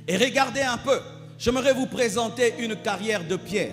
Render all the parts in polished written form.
Et regardez un peu, j'aimerais vous présenter une carrière de pierre.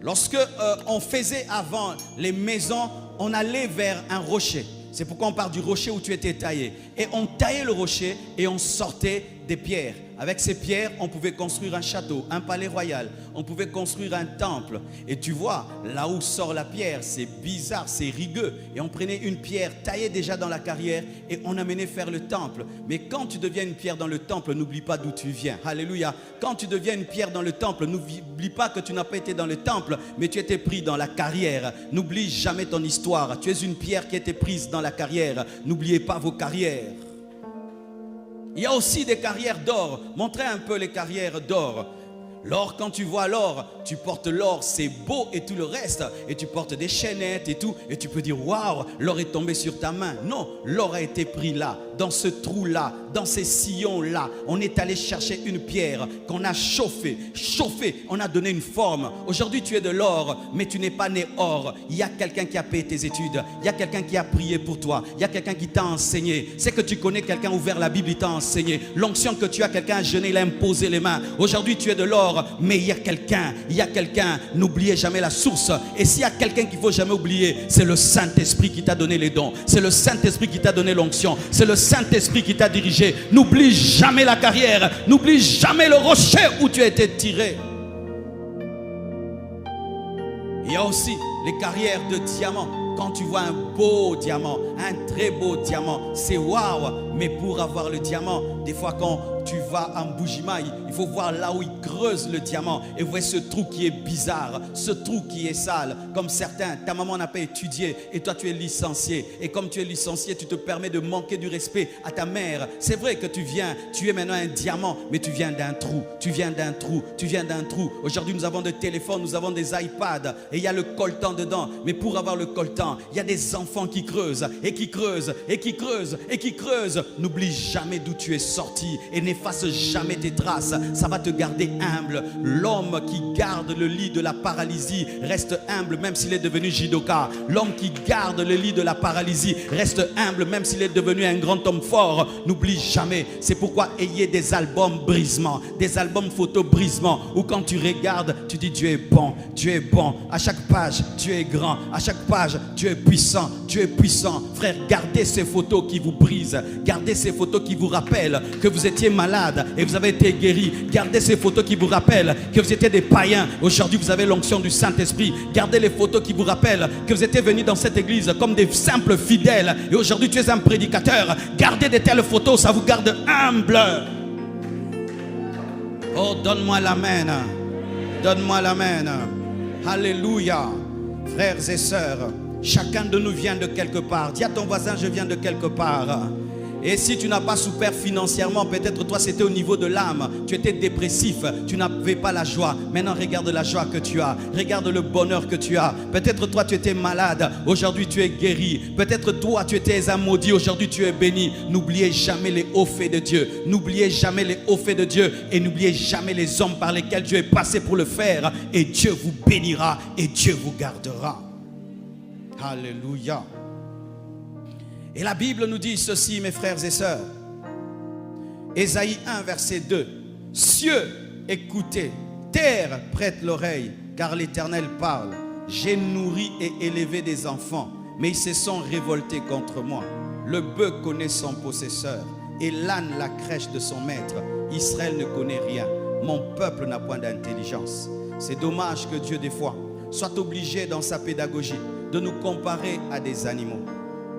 Lorsque on faisait avant les maisons, on allait vers un rocher. C'est pourquoi on parle du rocher où tu étais taillé. Et on taillait le rocher et on sortait des pierres. Avec ces pierres, on pouvait construire un château, un palais royal. On pouvait construire un temple. Et tu vois, là où sort la pierre, c'est bizarre, c'est rigueux. Et on prenait une pierre taillée déjà dans la carrière et on amenait faire le temple. Mais quand tu deviens une pierre dans le temple, n'oublie pas d'où tu viens. Alléluia. Quand tu deviens une pierre dans le temple, n'oublie pas que tu n'as pas été dans le temple, mais tu étais pris dans la carrière. N'oublie jamais ton histoire. Tu es une pierre qui a été prise dans la carrière. N'oubliez pas vos carrières. Il y a aussi des carrières d'or. Montrez un peu les carrières d'or. L'or, quand tu vois l'or, tu portes l'or, c'est beau et tout le reste. Et tu portes des chaînettes et tout. Et tu peux dire, waouh, l'or est tombé sur ta main. Non, l'or a été pris là, dans ce trou-là, dans ces sillons-là. On est allé chercher une pierre qu'on a chauffée. On a donné une forme. Aujourd'hui, tu es de l'or, mais tu n'es pas né or. Il y a quelqu'un qui a payé tes études. Il y a quelqu'un qui a prié pour toi. Il y a quelqu'un qui t'a enseigné. C'est que tu connais quelqu'un, ouvert la Bible, il t'a enseigné. L'onction que tu as, quelqu'un a jeûné, il a imposé les mains. Aujourd'hui, tu es de l'or. Mais il y a quelqu'un, n'oubliez jamais la source. Et s'il y a quelqu'un qu'il ne faut jamais oublier, c'est le Saint-Esprit qui t'a donné les dons. C'est le Saint-Esprit qui t'a donné l'onction. C'est le Saint-Esprit qui t'a dirigé. N'oublie jamais la carrière. N'oublie jamais le rocher où tu as été tiré. Il y a aussi les carrières de diamants. Quand tu vois un beau diamant, un très beau diamant, c'est waouh. Mais pour avoir le diamant, des fois quand tu vas en Bujimaï, il faut voir là où ils creusent le diamant. Et vous voyez ce trou qui est bizarre, ce trou qui est sale. Comme certains, ta maman n'a pas étudié et toi tu es licencié. Et comme tu es licencié, tu te permets de manquer du respect à ta mère. C'est vrai que tu es maintenant un diamant, mais tu viens d'un trou. Tu viens d'un trou. Aujourd'hui, nous avons des téléphones, nous avons des iPads et il y a le coltan dedans. Mais pour avoir le coltan, il y a des enfants qui creusent et qui creusent et qui creusent et qui creusent. N'oublie jamais d'où tu es sorti et n'efface jamais tes traces. Ça va te garder humble. L'homme qui garde le lit de la paralysie reste humble même s'il est devenu judoka. L'homme qui garde le lit de la paralysie reste humble même s'il est devenu un grand homme fort. N'oublie jamais. C'est pourquoi ayez des albums brisement, des albums photos brisement, où quand tu regardes, tu dis Dieu est bon, Dieu est bon. À chaque page, Dieu est grand. À chaque page, Dieu est puissant, Dieu est puissant. Frère, gardez ces photos qui vous brisent. Gardez ces photos qui vous rappellent que vous étiez malade et vous avez été guéri. Gardez ces photos qui vous rappellent que vous étiez des païens. Aujourd'hui, vous avez l'onction du Saint-Esprit. Gardez les photos qui vous rappellent que vous étiez venus dans cette église comme des simples fidèles. Et aujourd'hui, tu es un prédicateur. Gardez de telles photos, ça vous garde humble. Oh, donne-moi l'amen. Donne-moi l'amen. Alléluia. Frères et sœurs, chacun de nous vient de quelque part. Dis à ton voisin, je viens de quelque part. Et si tu n'as pas souffert financièrement, peut-être toi c'était au niveau de l'âme. Tu étais dépressif, tu n'avais pas la joie. Maintenant regarde la joie que tu as. Regarde le bonheur que tu as. Peut-être toi tu étais malade, aujourd'hui tu es guéri. Peut-être toi tu étais un maudit, aujourd'hui tu es béni. N'oubliez jamais les hauts faits de Dieu. N'oubliez jamais les hauts faits de Dieu. Et n'oubliez jamais les hommes par lesquels Dieu est passé pour le faire. Et Dieu vous bénira et Dieu vous gardera. Alléluia. Et la Bible nous dit ceci, mes frères et sœurs. Ésaïe 1, verset 2. Cieux, écoutez, terre, prête l'oreille, car l'Éternel parle. J'ai nourri et élevé des enfants, mais ils se sont révoltés contre moi. Le bœuf connaît son possesseur, et l'âne la crèche de son maître. Israël ne connaît rien. Mon peuple n'a point d'intelligence. C'est dommage que Dieu, des fois, soit obligé dans sa pédagogie de nous comparer à des animaux.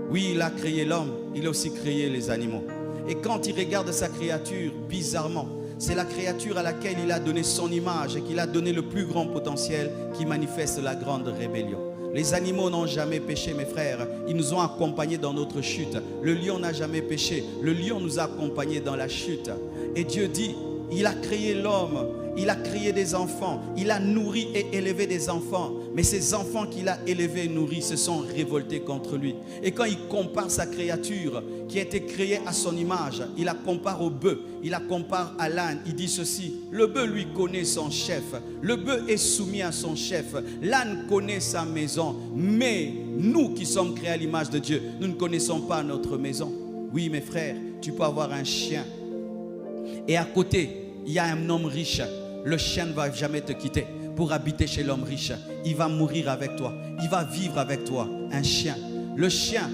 Oui, il a créé l'homme, il a aussi créé les animaux. Et quand il regarde sa créature, bizarrement, c'est la créature à laquelle il a donné son image et qu'il a donné le plus grand potentiel qui manifeste la grande rébellion. Les animaux n'ont jamais péché, mes frères. Ils nous ont accompagnés dans notre chute. Le lion n'a jamais péché. Le lion nous a accompagnés dans la chute. Et Dieu dit, il a créé l'homme. Il a créé des enfants, il a nourri et élevé des enfants. Mais ces enfants qu'il a élevés et nourris se sont révoltés contre lui. Et quand il compare sa créature qui a été créée à son image, il la compare au bœuf, il la compare à l'âne. Il dit ceci, le bœuf lui connaît son chef, le bœuf est soumis à son chef, l'âne connaît sa maison. Mais nous qui sommes créés à l'image de Dieu, nous ne connaissons pas notre maison. Oui mes frères, tu peux avoir un chien et à côté, il y a un homme riche. Le chien ne va jamais te quitter pour habiter chez l'homme riche. Il va mourir avec toi. Il va vivre avec toi. Un chien. Le chien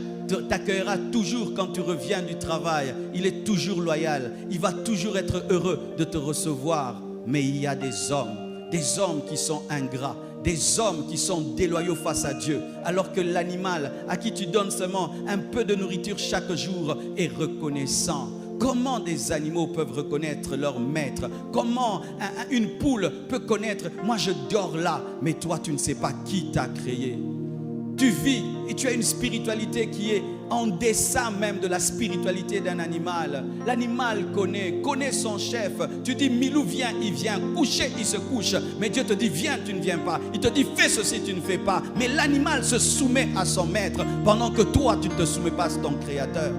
t'accueillera toujours quand tu reviens du travail. Il est toujours loyal. Il va toujours être heureux de te recevoir. Mais il y a des hommes qui sont ingrats, des hommes qui sont déloyaux face à Dieu, alors que l'animal à qui tu donnes seulement un peu de nourriture chaque jour est reconnaissant. Comment des animaux peuvent reconnaître leur maître? Comment une poule peut connaître? Moi je dors là, mais toi tu ne sais pas qui t'a créé. Tu vis et tu as une spiritualité qui est en deçà même de la spiritualité d'un animal. L'animal connaît son chef. Tu dis Milou viens, il vient. Coucher, il se couche. Mais Dieu te dit viens, tu ne viens pas. Il te dit fais ceci, tu ne fais pas. Mais l'animal se soumet à son maître pendant que toi tu ne te soumets pas à ton créateur.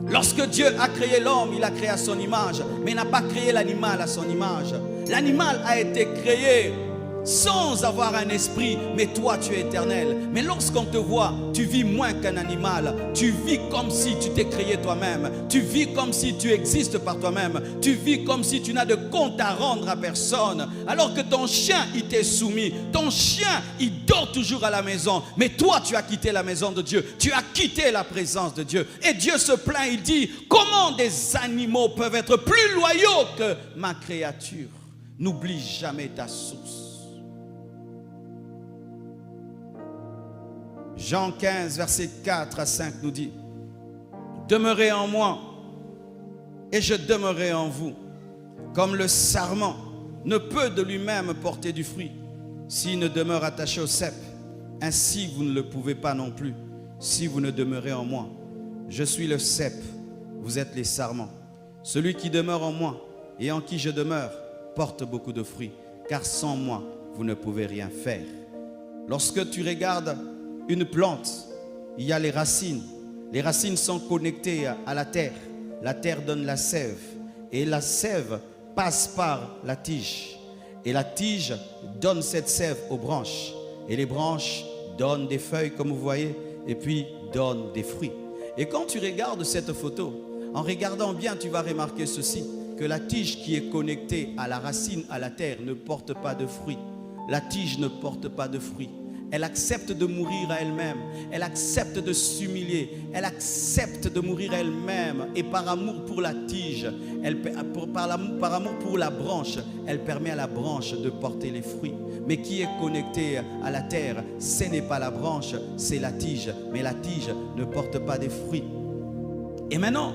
Lorsque Dieu a créé l'homme, il a créé à son image, mais il n'a pas créé l'animal à son image. L'animal a été créé sans avoir un esprit, mais toi tu es éternel. Mais lorsqu'on te voit, tu vis moins qu'un animal. Tu vis comme si tu t'es créé toi-même. Tu vis comme si tu existes par toi-même. Tu vis comme si tu n'as de compte à rendre à personne. Alors que ton chien, il t'est soumis. Ton chien, il dort toujours à la maison. Mais toi, tu as quitté la maison de Dieu. Tu as quitté la présence de Dieu. Et Dieu se plaint, il dit, comment des animaux peuvent être plus loyaux que ma créature? N'oublie jamais ta source. Jean 15, versets 4 à 5 nous dit, demeurez en moi et je demeurerai en vous. Comme le sarment ne peut de lui-même porter du fruit s'il ne demeure attaché au cep, ainsi vous ne le pouvez pas non plus si vous ne demeurez en moi. Je suis le cep, vous êtes les sarments. Celui qui demeure en moi et en qui je demeure porte beaucoup de fruits, car sans moi vous ne pouvez rien faire. Lorsque tu regardes une plante, il y a les racines. Les racines sont connectées à la terre. La terre donne la sève. Et la sève passe par la tige. Et la tige donne cette sève aux branches. Et les branches donnent des feuilles, comme vous voyez, et puis donnent des fruits. Et quand tu regardes cette photo, en regardant bien, tu vas remarquer ceci, que la tige qui est connectée à la racine, à la terre, ne porte pas de fruits. La tige ne porte pas de fruits. Elle accepte de mourir à elle-même. Elle accepte de s'humilier. Elle accepte de mourir à elle-même. Et par amour pour la tige, par amour pour la branche, elle permet à la branche de porter les fruits. Mais qui est connecté à la terre, ce n'est pas la branche, c'est la tige. Mais la tige ne porte pas des fruits. Et maintenant,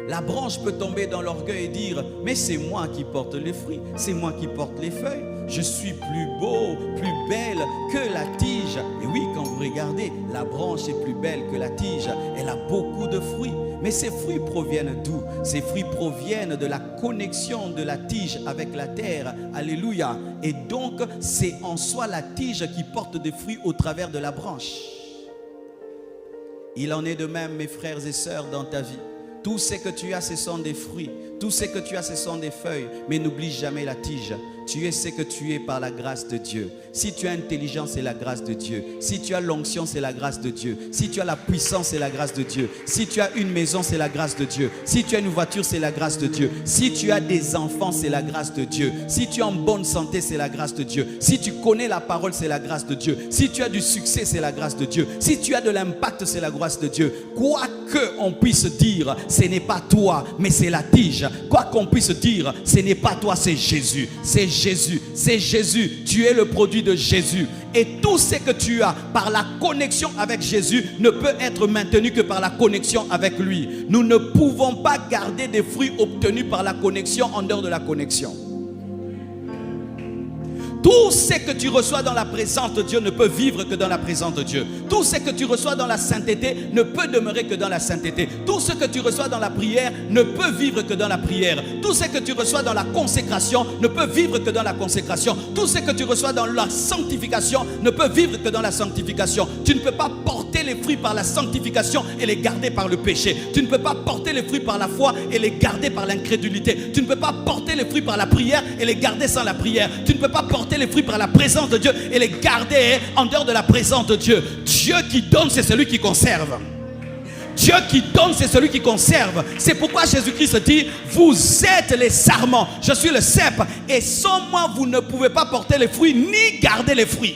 la branche peut tomber dans l'orgueil et dire, mais c'est moi qui porte les fruits, c'est moi qui porte les feuilles. Je suis plus beau, plus belle que la tige. Et oui, quand vous regardez, la branche est plus belle que la tige. Elle a beaucoup de fruits. Mais ces fruits proviennent d'où? Ces fruits proviennent de la connexion de la tige avec la terre. Alléluia. Et donc, c'est en soi la tige qui porte des fruits au travers de la branche. Il en est de même, mes frères et sœurs, dans ta vie. Tout ce que tu as, ce sont des fruits. Tout ce que tu as, ce sont des feuilles. Mais n'oublie jamais la tige. Tu es ce que tu es par la grâce de Dieu. Si tu as intelligence, c'est la grâce de Dieu. Si tu as l'onction, c'est la grâce de Dieu. Si tu as la puissance, c'est la grâce de Dieu. Si tu as une maison, c'est la grâce de Dieu. Si tu as une voiture, c'est la grâce de Dieu. Si tu as des enfants, c'est la grâce de Dieu. Si tu es en bonne santé, c'est la grâce de Dieu. Si tu connais la parole, c'est la grâce de Dieu. Si tu as du succès, c'est la grâce de Dieu. Si tu as de l'impact, c'est la grâce de Dieu. Quoi qu'on puisse dire, ce n'est pas toi, mais c'est la tige. Quoi qu'on puisse dire, ce n'est pas toi, c'est Jésus. C'est Jésus, c'est Jésus. Tu es le produit de Jésus. Et tout ce que tu as par la connexion avec Jésus ne peut être maintenu que par la connexion avec lui. Nous ne pouvons pas garder des fruits obtenus par la connexion en dehors de la connexion. Tout ce que tu reçois dans la présence de Dieu ne peut vivre que dans la présence de Dieu. Tout ce que tu reçois dans la sainteté ne peut demeurer que dans la sainteté. Tout ce que tu reçois dans la prière ne peut vivre que dans la prière. Tout ce que tu reçois dans la consécration ne peut vivre que dans la consécration. Tout ce que tu reçois dans la sanctification ne peut vivre que dans la sanctification. Tu ne peux pas porter les fruits par la sanctification et les garder par le péché. Tu ne peux pas porter les fruits par la foi et les garder par l'incrédulité. Tu ne peux pas porter les fruits par la prière et les garder sans la prière. Tu ne peux pas porter les fruits par la présence de Dieu et les garder en dehors de la présence de Dieu. Dieu qui donne, c'est celui qui conserve. Dieu qui donne, c'est celui qui conserve. C'est pourquoi Jésus-Christ dit, vous êtes les sarments, je suis le cep, et sans moi vous ne pouvez pas porter les fruits ni garder les fruits.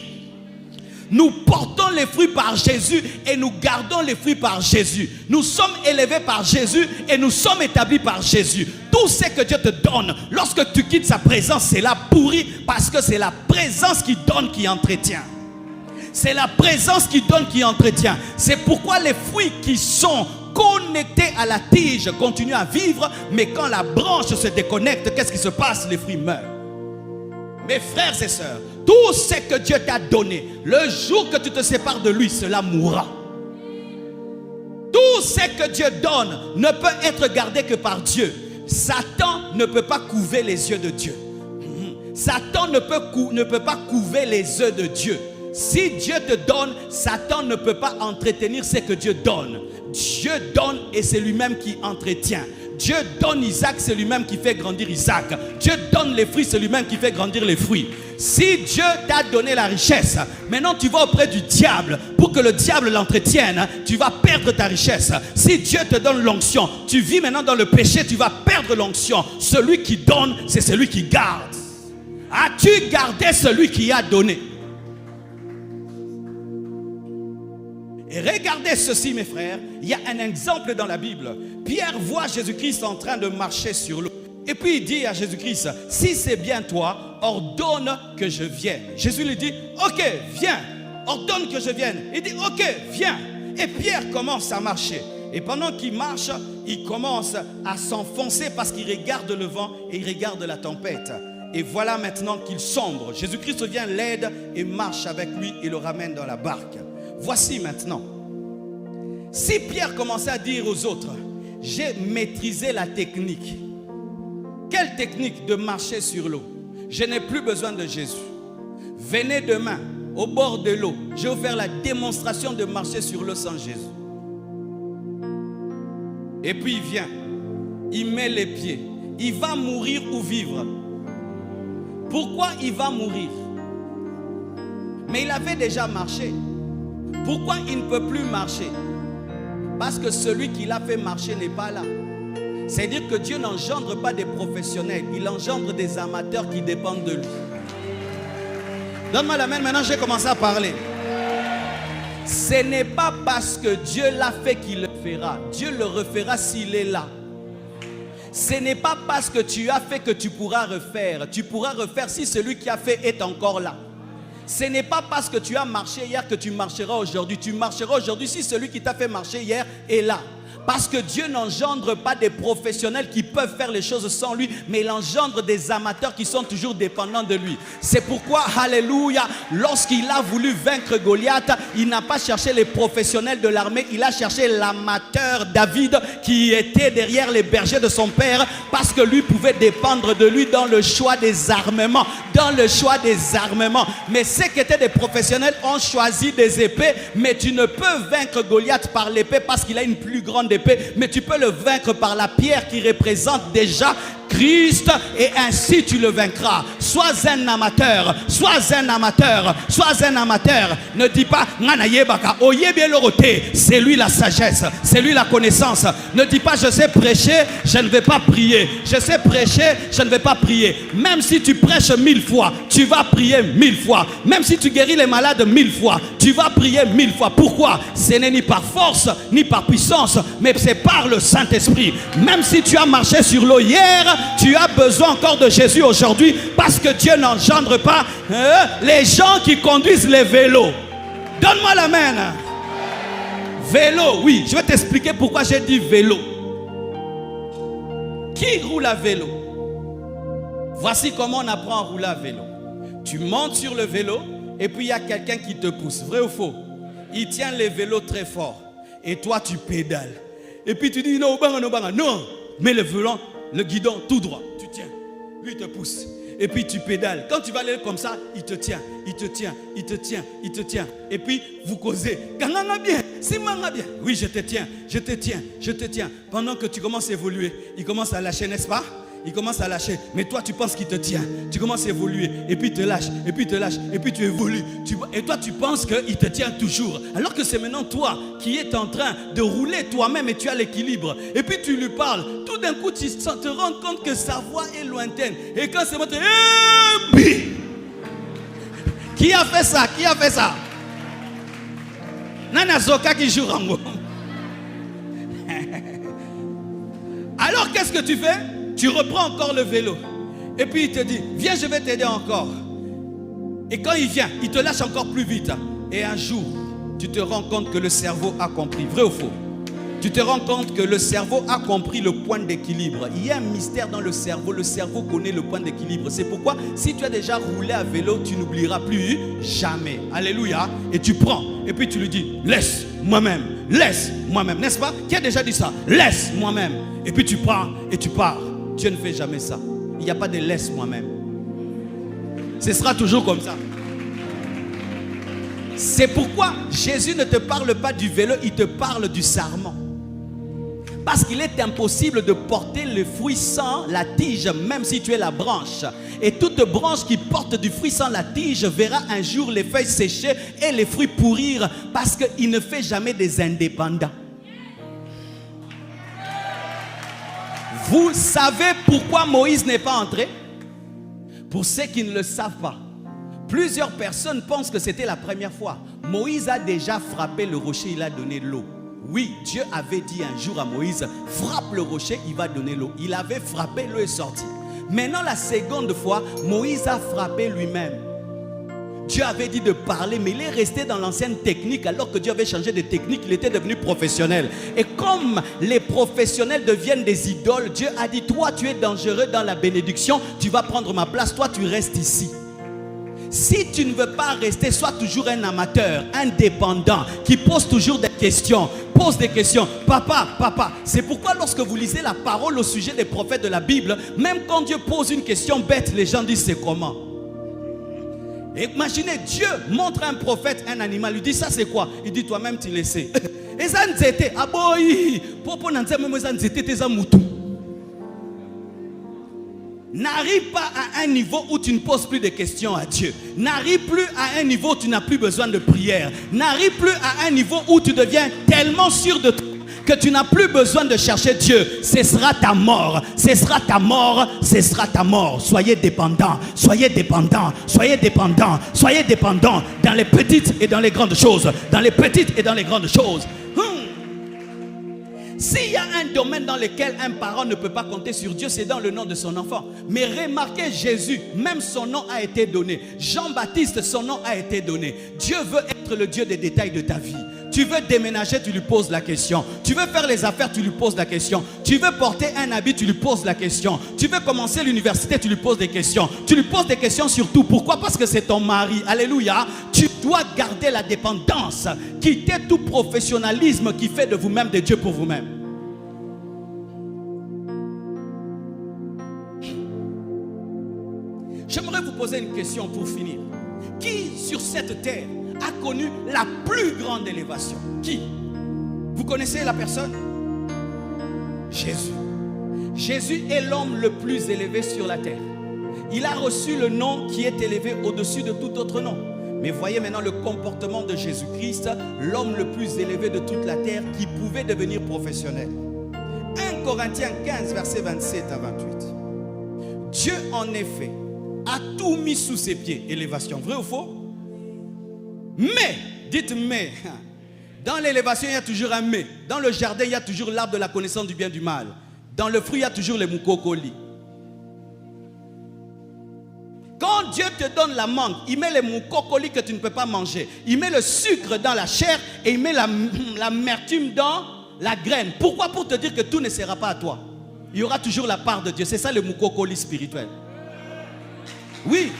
Nous portons les fruits par Jésus et nous gardons les fruits par Jésus. Nous sommes élevés par Jésus et nous sommes établis par Jésus. Tout ce que Dieu te donne, lorsque tu quittes sa présence, c'est là pourri, parce que c'est la présence qui donne, qui entretient. C'est la présence qui donne, qui entretient. C'est pourquoi les fruits qui sont connectés à la tige continuent à vivre, mais quand la branche se déconnecte, qu'est-ce qui se passe? Les fruits meurent. Mes frères et sœurs, tout ce que Dieu t'a donné, le jour que tu te sépares de lui, cela mourra. Tout ce que Dieu donne ne peut être gardé que par Dieu. Satan ne peut pas couver les yeux de Dieu. Satan ne peut pas couver les œufs de Dieu. Si Dieu te donne, Satan ne peut pas entretenir ce que Dieu donne. Dieu donne et c'est lui-même qui entretient. Dieu donne Isaac, c'est lui-même qui fait grandir Isaac. Dieu donne les fruits, c'est lui-même qui fait grandir les fruits. Si Dieu t'a donné la richesse, maintenant tu vas auprès du diable pour que le diable l'entretienne, tu vas perdre ta richesse. Si Dieu te donne l'onction, tu vis maintenant dans le péché, tu vas perdre l'onction. Celui qui donne, c'est celui qui garde. As-tu gardé celui qui a donné? Et regardez ceci, mes frères, il y a un exemple dans la Bible. Pierre voit Jésus-Christ en train de marcher sur l'eau. Et puis il dit à Jésus-Christ, si c'est bien toi, ordonne que je vienne. Jésus lui dit, ok, viens, ordonne que je vienne. Il dit, ok, viens. Et Pierre commence à marcher. Et pendant qu'il marche, il commence à s'enfoncer parce qu'il regarde le vent et il regarde la tempête. Et voilà maintenant qu'il sombre. Jésus-Christ vient, l'aide et marche avec lui et le ramène dans la barque. Voici maintenant, si Pierre commençait à dire aux autres, j'ai maîtrisé la technique. Quelle technique? De marcher sur l'eau. Je n'ai plus besoin de Jésus. Venez demain au bord de l'eau. Je vais vous faire la démonstration de marcher sur l'eau sans Jésus. Et puis il vient, il met les pieds. Il va mourir ou vivre? Pourquoi il va mourir? Mais il avait déjà marché. Pourquoi il ne peut plus marcher? Parce que celui qui l'a fait marcher n'est pas là. C'est-à-dire que Dieu n'engendre pas des professionnels, il engendre des amateurs qui dépendent de lui. Donne-moi la main, maintenant j'ai commencé à parler. Ce n'est pas parce que Dieu l'a fait qu'il le fera. Dieu le refera s'il est là. Ce n'est pas parce que tu as fait que tu pourras refaire. Tu pourras refaire si celui qui a fait est encore là. Ce n'est pas parce que tu as marché hier que tu marcheras aujourd'hui. Tu marcheras aujourd'hui si celui qui t'a fait marcher hier est là. Parce que Dieu n'engendre pas des professionnels qui peuvent faire les choses sans lui, mais il engendre des amateurs qui sont toujours dépendants de lui. C'est pourquoi, alléluia, lorsqu'il a voulu vaincre Goliath, il n'a pas cherché les professionnels de l'armée, il a cherché l'amateur David qui était derrière les bergers de son père, parce que lui pouvait dépendre de lui dans le choix des armements. Dans le choix des armements. Mais ceux qui étaient des professionnels ont choisi des épées, mais tu ne peux vaincre Goliath par l'épée parce qu'il a une plus grande épée, mais tu peux le vaincre par la pierre qui représente déjà Christ, et ainsi tu le vaincras. Sois un amateur, sois un amateur, sois un amateur. Ne dis pas c'est lui la sagesse, c'est lui la connaissance. Ne dis pas je sais prêcher, je ne vais pas prier. Je sais prêcher, je ne vais pas prier. Même si tu prêches 1000 fois, tu vas prier 1000 fois. Même si tu guéris les malades 1000 fois, tu vas prier 1000 fois. Pourquoi? Ce n'est ni par force, ni par puissance, mais c'est par le Saint-Esprit. Même si tu as marché sur l'eau hier, tu as besoin encore de Jésus aujourd'hui, parce que Dieu n'engendre pas les gens qui conduisent les vélos. Donne-moi la main. Vélo, oui, je vais t'expliquer pourquoi j'ai dit vélo. Qui roule à vélo? Voici comment on apprend à rouler à vélo. Tu montes sur le vélo et puis il y a quelqu'un qui te pousse. Vrai ou faux? Il tient les vélos très fort et toi tu pédales. Et puis tu dis non, non, mets le volant, le guidon tout droit, tu tiens, lui te pousse. Et puis tu pédales. Quand tu vas aller comme ça, il te tient, il te tient, il te tient, il te tient. Et puis vous causez. Oui, je te tiens, je te tiens, je te tiens. Pendant que tu commences à évoluer, il commence à lâcher, n'est-ce pas? Il commence à lâcher. Mais toi, tu penses qu'il te tient. Tu commences à évoluer. Et puis il te lâche. Et puis il te lâche. Et puis tu évolues. Et toi, tu penses qu'il te tient toujours. Alors que c'est maintenant toi qui es en train de rouler toi-même et tu as l'équilibre. Et puis tu lui parles. Tout d'un coup, tu te rends compte que sa voix est lointaine. Et quand c'est monté, qui a fait ça? Qui a fait ça? Nana Zoka qui joue Rango. Alors qu'est-ce que tu fais? Tu reprends encore le vélo. Et puis il te dit, viens, je vais t'aider encore. Et quand il vient, il te lâche encore plus vite. Et un jour, tu te rends compte que le cerveau a compris. Vrai ou faux? Tu te rends compte que le cerveau a compris le point d'équilibre. Il y a un mystère dans le cerveau. Le cerveau connaît le point d'équilibre. C'est pourquoi, si tu as déjà roulé à vélo, tu n'oublieras plus jamais. Alléluia. Et tu prends. Et puis tu lui dis, laisse moi-même. Laisse moi-même. N'est-ce pas? Qui a déjà dit ça? Laisse moi-même. Et puis tu prends et tu pars. Dieu ne fait jamais ça. Il n'y a pas de laisse moi-même. Ce sera toujours comme ça. C'est pourquoi Jésus ne te parle pas du vélo, il te parle du sarment. Parce qu'il est impossible de porter le fruit sans la tige, même si tu es la branche. Et toute branche qui porte du fruit sans la tige verra un jour les feuilles sécher et les fruits pourrir, parce qu'il ne fait jamais des indépendants. Vous savez pourquoi Moïse n'est pas entré? Pour ceux qui ne le savent pas, plusieurs personnes pensent que c'était la première fois. Moïse a déjà frappé le rocher, il a donné l'eau. Oui, Dieu avait dit un jour à Moïse, frappe le rocher, il va donner l'eau. Il avait frappé, l'eau est sortie. Maintenant, la seconde fois, Moïse a frappé lui-même. Dieu avait dit de parler, mais il est resté dans l'ancienne technique, alors que Dieu avait changé de technique, il était devenu professionnel. Et comme les professionnels deviennent des idoles, Dieu a dit, toi tu es dangereux dans la bénédiction, tu vas prendre ma place, toi tu restes ici. Si tu ne veux pas rester, sois toujours un amateur, indépendant, qui pose toujours des questions. Pose des questions. Papa, c'est pourquoi lorsque vous lisez la parole au sujet des prophètes de la Bible, même quand Dieu pose une question bête, les gens disent c'est comment? Imaginez, Dieu montre à un prophète un animal, lui dit ça c'est quoi? Il dit toi-même tu le sais. Et ça n'était n'arrive pas à un niveau où tu ne poses plus de questions à Dieu. N'arrive plus à un niveau où tu n'as plus besoin de prière. N'arrive plus à un niveau où tu deviens tellement sûr de toi que tu n'as plus besoin de chercher Dieu. Ce sera ta mort. Ce sera ta mort. Ce sera ta mort. Soyez dépendants. Soyez dépendants. Soyez dépendants. Soyez dépendants dans les petites et dans les grandes choses. Dans les petites et dans les grandes choses. S'il y a un domaine dans lequel un parent ne peut pas compter sur Dieu, c'est dans le nom de son enfant. Mais remarquez Jésus, même son nom a été donné. Jean-Baptiste, son nom a été donné. Dieu veut être le Dieu des détails de ta vie. Tu veux déménager, tu lui poses la question. Tu veux faire les affaires, tu lui poses la question. Tu veux porter un habit, tu lui poses la question. Tu veux commencer l'université, tu lui poses des questions. Tu lui poses des questions surtout. Pourquoi? Parce que c'est ton mari. Alléluia. Tu dois garder la dépendance. Quitter tout professionnalisme qui fait de vous-même des dieux pour vous-même. J'aimerais vous poser une question pour finir. Qui sur cette terre a connu la plus grande élévation? Qui? Vous connaissez la personne? Jésus. Jésus est l'homme le plus élevé sur la terre. Il a reçu le nom qui est élevé au-dessus de tout autre nom. Mais voyez maintenant le comportement de Jésus-Christ, l'homme le plus élevé de toute la terre qui pouvait devenir professionnel. 1 Corinthiens 15, versets 27 à 28. Dieu en effet a tout mis sous ses pieds. Élévation, vrai ou faux? Mais, dites mais. Dans l'élévation, il y a toujours un mais. Dans le jardin, il y a toujours l'arbre de la connaissance du bien et du mal. Dans le fruit, il y a toujours les moukokoli. Quand Dieu te donne la mangue, il met les moukokoli que tu ne peux pas manger. Il met le sucre dans la chair et il met l'amertume dans la graine. Pourquoi? Pour te dire que tout ne sera pas à toi. Il y aura toujours la part de Dieu. C'est ça le moukokoli spirituel. Oui.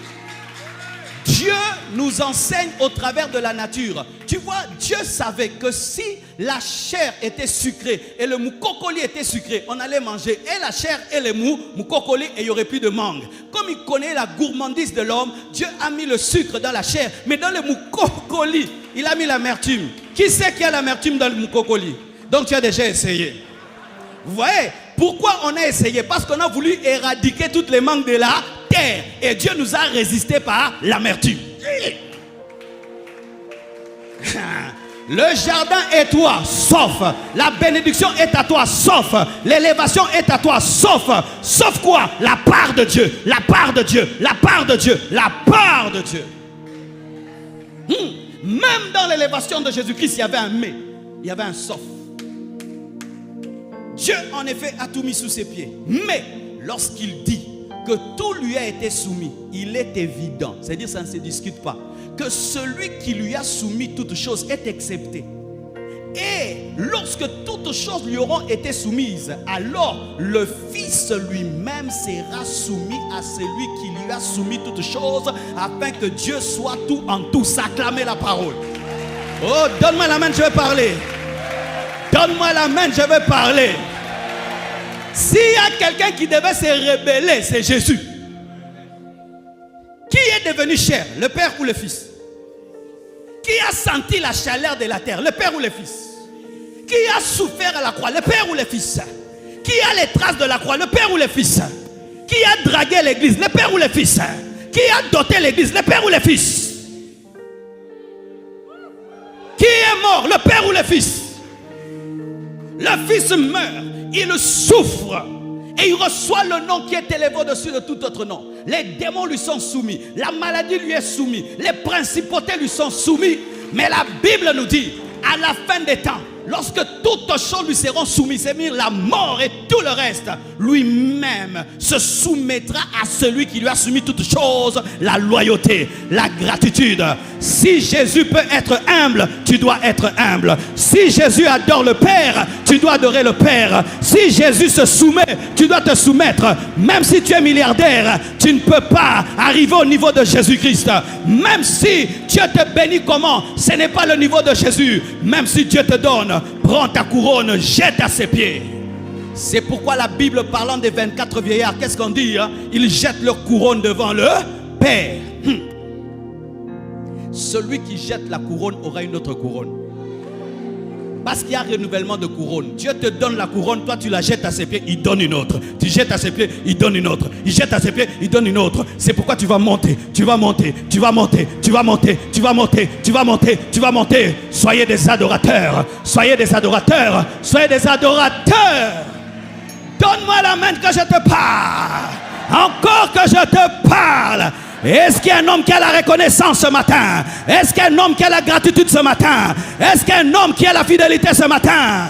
Dieu nous enseigne au travers de la nature. Tu vois, Dieu savait que si la chair était sucrée et le moukokoli était sucré, on allait manger et la chair et le moukokoli et il n'y aurait plus de mangue. Comme il connaît la gourmandise de l'homme, Dieu a mis le sucre dans la chair, mais dans le moukokoli, il a mis l'amertume. Qui sait qu'il y a l'amertume dans le moukokoli? Donc tu as déjà essayé. Vous voyez, pourquoi on a essayé? Parce qu'on a voulu éradiquer toutes les mangues de la terre. Et Dieu nous a résisté par l'amertume. Le jardin est toi, sauf. La bénédiction est à toi, sauf. L'élévation est à toi, sauf. Sauf quoi? La part de Dieu. La part de Dieu. La part de Dieu. La part de Dieu. Même dans l'élévation de Jésus-Christ, il y avait un mais. Il y avait un sauf. Dieu, en effet, a tout mis sous ses pieds. Mais, lorsqu'il dit que tout lui a été soumis, il est évident, c'est-à-dire ça ne se discute pas, que celui qui lui a soumis toutes choses est accepté. Et lorsque toutes choses lui auront été soumises, alors le Fils lui-même sera soumis à celui qui lui a soumis toutes choses, afin que Dieu soit tout en tous. Acclamez la parole. Oh, donne-moi la main, je vais parler. Donne-moi la main, je vais parler. S'il y a quelqu'un qui devait se rébeller, c'est Jésus. Qui est devenu chair, le Père ou le Fils? Qui a senti la chaleur de la terre, le Père ou le Fils? Qui a souffert à la croix, le Père ou le Fils? Qui a les traces de la croix, le Père ou le Fils? Qui a dragué l'église, le Père ou le Fils? Qui a doté l'église, le Père ou le Fils? Qui est mort, le Père ou le Fils? Le Fils meurt, il souffre et il reçoit le nom qui est élevé au-dessus de tout autre nom. Les démons lui sont soumis, la maladie lui est soumise, les principautés lui sont soumis. Mais la Bible nous dit, à la fin des temps, lorsque toutes choses lui seront soumises, c'est-à-dire la mort et tout le reste, lui-même se soumettra à celui qui lui a soumis toutes choses, la loyauté, la gratitude. Si Jésus peut être humble, tu dois être humble. Si Jésus adore le Père, tu dois adorer le Père. Si Jésus se soumet, tu dois te soumettre. Même si tu es milliardaire, tu ne peux pas arriver au niveau de Jésus-Christ. Même si Dieu te bénit comment, ce n'est pas le niveau de Jésus. Même si Dieu te donne, prends ta couronne, jette à ses pieds. C'est pourquoi la Bible, parlant des 24 vieillards, qu'est-ce qu'on dit? Ils jettent leur couronne devant le Père. Celui qui jette la couronne aura une autre couronne. Parce qu'il y a renouvellement de couronne. Dieu te donne la couronne, toi tu la jettes à ses pieds, il donne une autre. Tu jettes à ses pieds, il donne une autre. Il jette à ses pieds, il donne une autre. C'est pourquoi tu vas monter, tu vas monter, tu vas monter, tu vas monter, tu vas monter, tu vas monter, tu vas monter. Soyez des adorateurs, soyez des adorateurs, soyez des adorateurs. Donne-moi la main que je te parle. Encore que je te parle. Est-ce qu'il y a un homme qui a la reconnaissance ce matin? Est-ce qu'il y a un homme qui a la gratitude ce matin? Est-ce qu'il y a un homme qui a la fidélité ce matin?